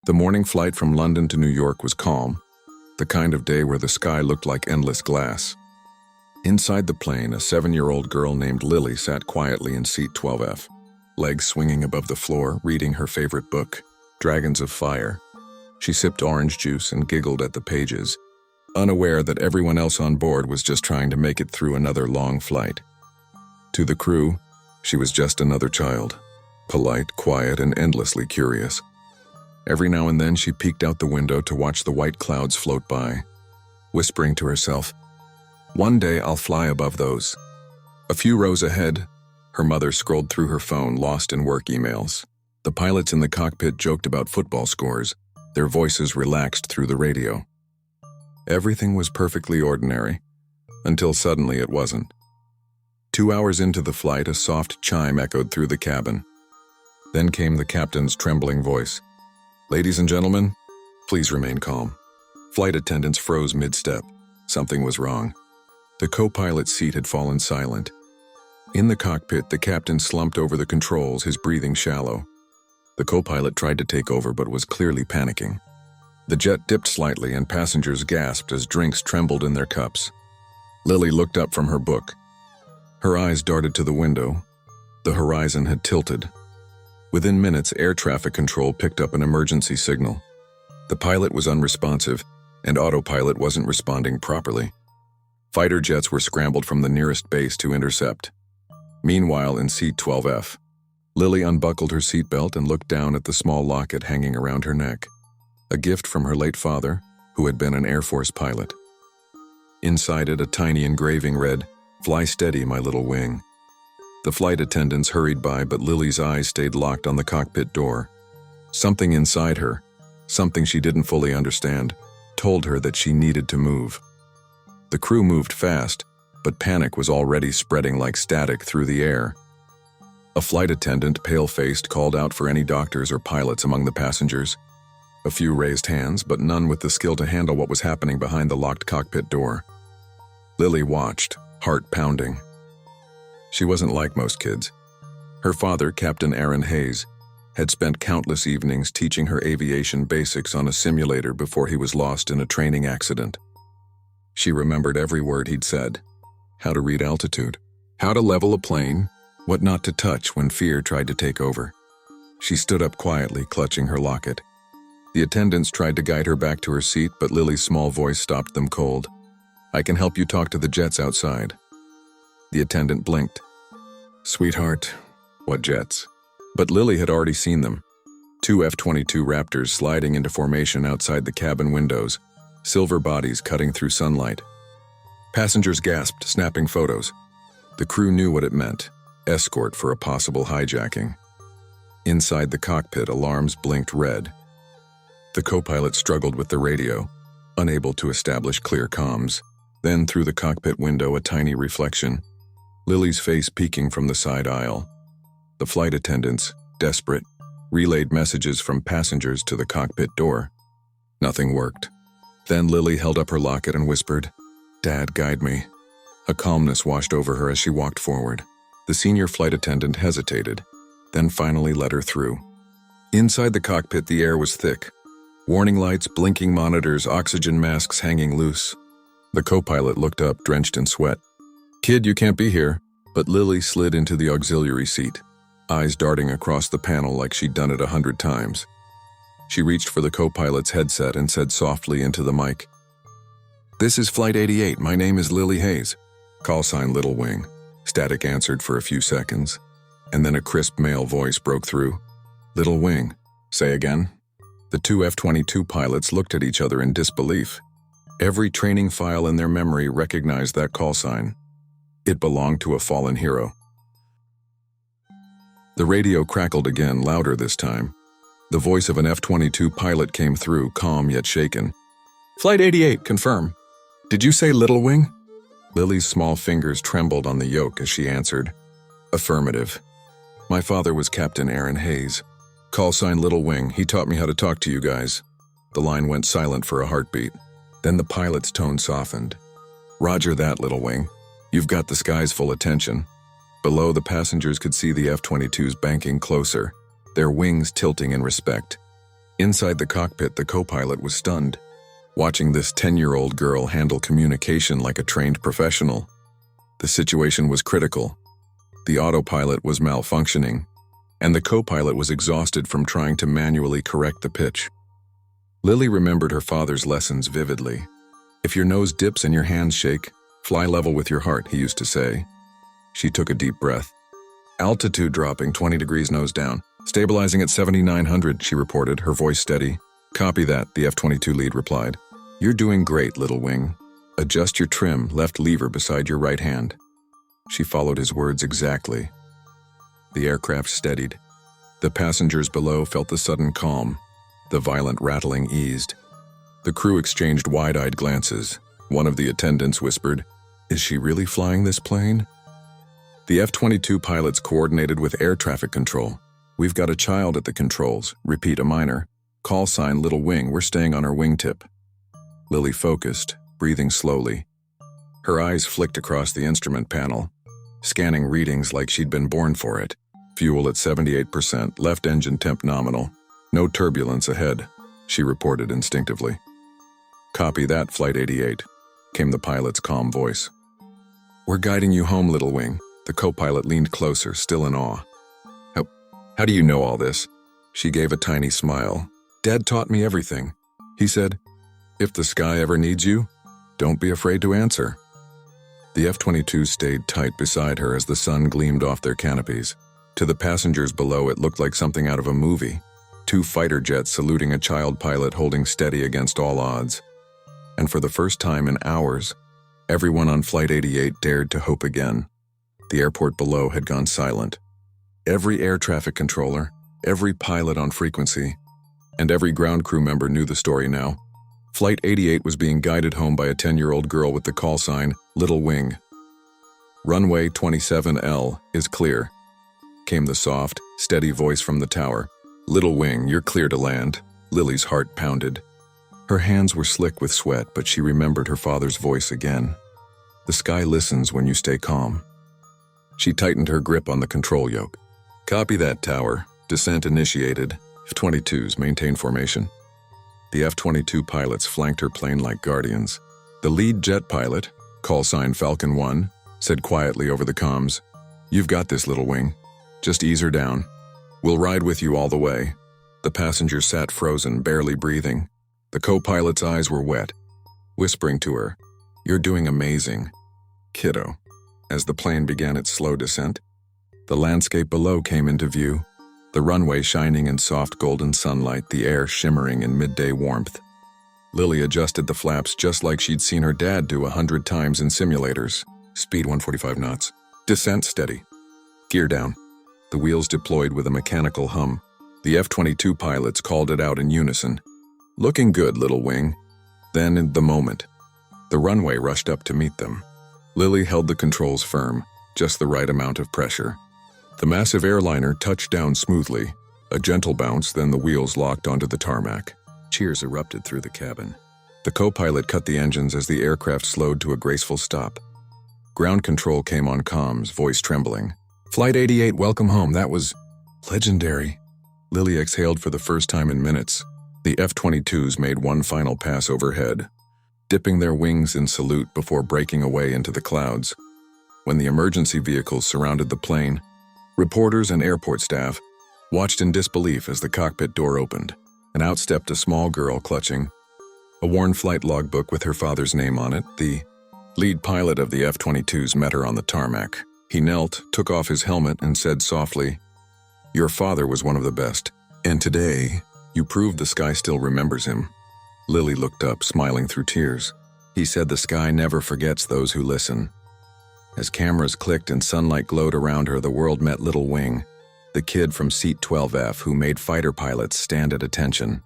The morning flight from London to New York was calm, the kind of day where the sky looked like endless glass. Inside the plane, a 7-year-old girl named Lily sat quietly in seat 12F, legs swinging above the floor, reading her favorite book, Dragons of Fire. She sipped orange juice and giggled at the pages, unaware that everyone else on board was just trying to make it through another long flight. To the crew, she was just another child, polite, quiet, and endlessly curious. Every now and then she peeked out the window to watch the white clouds float by, whispering to herself, "One day I'll fly above those." A few rows ahead, her mother scrolled through her phone, lost in work emails. The pilots in the cockpit joked about football scores, their voices relaxed through the radio. Everything was perfectly ordinary, until suddenly it wasn't. 2 hours into the flight, a soft chime echoed through the cabin. Then came the captain's trembling voice. "Ladies and gentlemen, please remain calm." Flight attendants froze mid-step. Something was wrong. The co-pilot's seat had fallen silent. In the cockpit, the captain slumped over the controls, his breathing shallow. The co-pilot tried to take over but was clearly panicking. The jet dipped slightly and passengers gasped as drinks trembled in their cups. Lily looked up from her book. Her eyes darted to the window. The horizon had tilted. Within minutes, air traffic control picked up an emergency signal. The pilot was unresponsive, and autopilot wasn't responding properly. Fighter jets were scrambled from the nearest base to intercept. Meanwhile, in seat 12F, Lily unbuckled her seatbelt and looked down at the small locket hanging around her neck, a gift from her late father, who had been an Air Force pilot. Inside it, a tiny engraving read, "Fly steady, my little wing." The flight attendants hurried by, but Lily's eyes stayed locked on the cockpit door. Something inside her, something she didn't fully understand, told her that she needed to move. The crew moved fast, but panic was already spreading like static through the air. A flight attendant, pale-faced, called out for any doctors or pilots among the passengers. A few raised hands, but none with the skill to handle what was happening behind the locked cockpit door. Lily watched, heart pounding. She wasn't like most kids. Her father, Captain Aaron Hayes, had spent countless evenings teaching her aviation basics on a simulator before he was lost in a training accident. She remembered every word he'd said: how to read altitude, how to level a plane, what not to touch when fear tried to take over. She stood up quietly, clutching her locket. The attendants tried to guide her back to her seat, but Lily's small voice stopped them cold. "I can help you talk to the jets outside." The attendant blinked. "Sweetheart, what jets?" But Lily had already seen them. 2 F-22 Raptors sliding into formation outside the cabin windows, silver bodies cutting through sunlight. Passengers gasped, snapping photos. The crew knew what it meant: escort for a possible hijacking. Inside the cockpit, alarms blinked red. The co-pilot struggled with the radio, unable to establish clear comms. Then, through the cockpit window, a tiny reflection, Lily's face peeking from the side aisle. The flight attendants, desperate, relayed messages from passengers to the cockpit door. Nothing worked. Then Lily held up her locket and whispered, "Dad, guide me." A calmness washed over her as she walked forward. The senior flight attendant hesitated, then finally let her through. Inside the cockpit, the air was thick. Warning lights, blinking monitors, oxygen masks hanging loose. The co-pilot looked up, drenched in sweat. "Kid, you can't be here." But Lily slid into the auxiliary seat, eyes darting across the panel like she'd done it 100 times. She reached for the co-pilot's headset and said softly into the mic, "This is Flight 88. My name is Lily Hayes. Call sign Little Wing." Static answered for a few seconds, and then a crisp male voice broke through. "Little Wing. Say again?" The 2 F-22 pilots looked at each other in disbelief. Every training file in their memory recognized that call sign. It belonged to a fallen hero. The radio crackled again, louder this time. The voice of an F-22 pilot came through, calm yet shaken. "Flight 88, confirm. Did you say Little Wing?" Lily's small fingers trembled on the yoke as she answered, "Affirmative. My father was Captain Aaron Hayes. Call sign Little Wing. He taught me how to talk to you guys." The line went silent for a heartbeat. Then the pilot's tone softened. "Roger that, Little Wing. You've got the sky's full attention." Below, the passengers could see the F-22s banking closer, their wings tilting in respect. Inside the cockpit, the co-pilot was stunned, watching this 10-year-old girl handle communication like a trained professional. The situation was critical. The autopilot was malfunctioning, and the co-pilot was exhausted from trying to manually correct the pitch. Lily remembered her father's lessons vividly. "If your nose dips and your hands shake, fly level with your heart," he used to say. She took a deep breath. "Altitude dropping 20 degrees nose down. Stabilizing at 7,900, she reported, her voice steady. "Copy that," the F-22 lead replied. "You're doing great, little wing. Adjust your trim, left lever beside your right hand." She followed his words exactly. The aircraft steadied. The passengers below felt the sudden calm. The violent rattling eased. The crew exchanged wide-eyed glances. One of the attendants whispered, "Is she really flying this plane?" The F-22 pilots coordinated with air traffic control. "We've got a child at the controls. Repeat, a minor. Call sign Little Wing. We're staying on our wingtip." Lily focused, breathing slowly. Her eyes flicked across the instrument panel, scanning readings like she'd been born for it. Fuel at 78%, left engine temp nominal. "No turbulence ahead," she reported instinctively. "Copy that, Flight 88, came the pilot's calm voice. "We're guiding you home, Little Wing." The co-pilot leaned closer, still in awe. How do you know all this?" She gave a tiny smile. "Dad taught me everything," he said. "If the sky ever needs you, don't be afraid to answer." The F-22 stayed tight beside her as the sun gleamed off their canopies. To the passengers below, it looked like something out of a movie. 2 fighter jets saluting a child pilot holding steady against all odds. And for the first time in hours, everyone on Flight 88 dared to hope again. The airport below had gone silent. Every air traffic controller, every pilot on frequency, and every ground crew member knew the story now. Flight 88 was being guided home by a 10-year-old girl with the call sign, Little Wing. "Runway 27L is clear," came the soft, steady voice from the tower. "Little Wing, you're clear to land." Lily's heart pounded. Her hands were slick with sweat, but she remembered her father's voice again. "The sky listens when you stay calm." She tightened her grip on the control yoke. "Copy that, tower. Descent initiated. F-22s maintain formation." The F-22 pilots flanked her plane like guardians. The lead jet pilot, call sign Falcon 1, said quietly over the comms, "You've got this, Little Wing. Just ease her down. We'll ride with you all the way." The passengers sat frozen, barely breathing. The co-pilot's eyes were wet, whispering to her, "You're doing amazing, kiddo." As the plane began its slow descent, the landscape below came into view, the runway shining in soft golden sunlight, the air shimmering in midday warmth. Lily adjusted the flaps just like she'd seen her dad do 100 times in simulators. Speed 145 knots. Descent steady. Gear down. The wheels deployed with a mechanical hum. The F-22 pilots called it out in unison. "Looking good, Little Wing." Then, in the moment, the runway rushed up to meet them. Lily held the controls firm, just the right amount of pressure. The massive airliner touched down smoothly, a gentle bounce, then the wheels locked onto the tarmac. Cheers erupted through the cabin. The co-pilot cut the engines as the aircraft slowed to a graceful stop. Ground control came on comms, voice trembling. "Flight 88, welcome home. That was legendary." Lily exhaled for the first time in minutes. The F-22s made one final pass overhead, dipping their wings in salute before breaking away into the clouds. When the emergency vehicles surrounded the plane, reporters and airport staff watched in disbelief as the cockpit door opened, and out stepped a small girl clutching a worn flight logbook with her father's name on it. The lead pilot of the F-22s met her on the tarmac. He knelt, took off his helmet, and said softly, "Your father was one of the best, and today, you proved the sky still remembers him." Lily looked up, smiling through tears. He said the sky never forgets those who listen. As cameras clicked and sunlight glowed around her, the world met Little Wing, the kid from Seat 12F who made fighter pilots stand at attention.